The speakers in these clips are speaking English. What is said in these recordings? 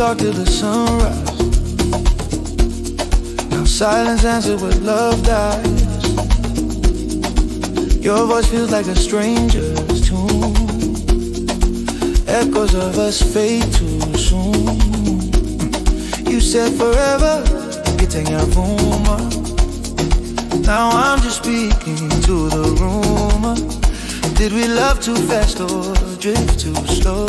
dark till the sunrise. Now silence answers but love dies. Your voice feels like a stranger's tune. Echoes of us fade too soon. You said forever, kitanyavuma. Now I'm just speaking to the rumor. Did we love too fast or drift too slow?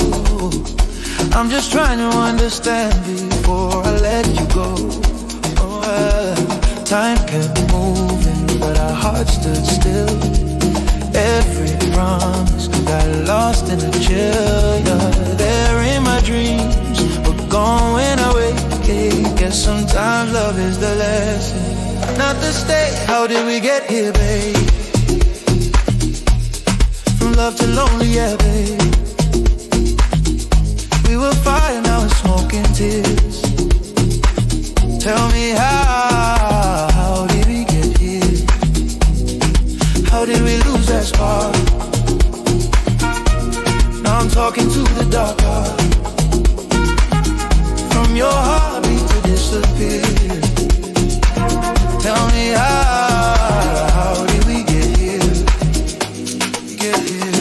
I'm just trying to understand before I let you go. Time kept moving, but our hearts stood still. Every promise got lost in the chill. You're there in my dreams, we're going away. Guess sometimes love is the lesson, not the stay. How did we get here, babe? From love to lonely, yeah, babe. We were fire, now it's smoke and tears. Tell me how did we get here? How did we lose that spark? Now I'm talking to the dark heart. From your heartbeat to disappear. Tell me how did we get here? Get here.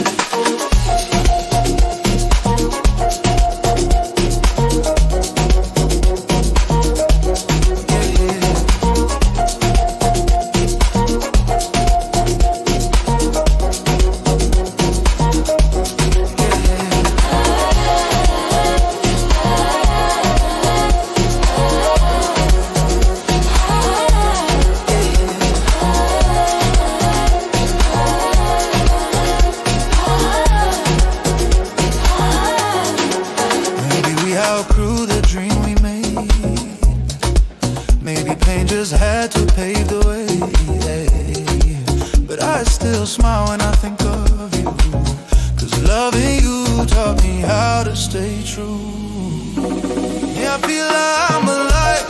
Outgrew the dream we made. Maybe pain just had to pave the way, yeah. But I still smile when I think of you, 'cause loving you taught me how to stay true. Yeah, I feel like I'm alive,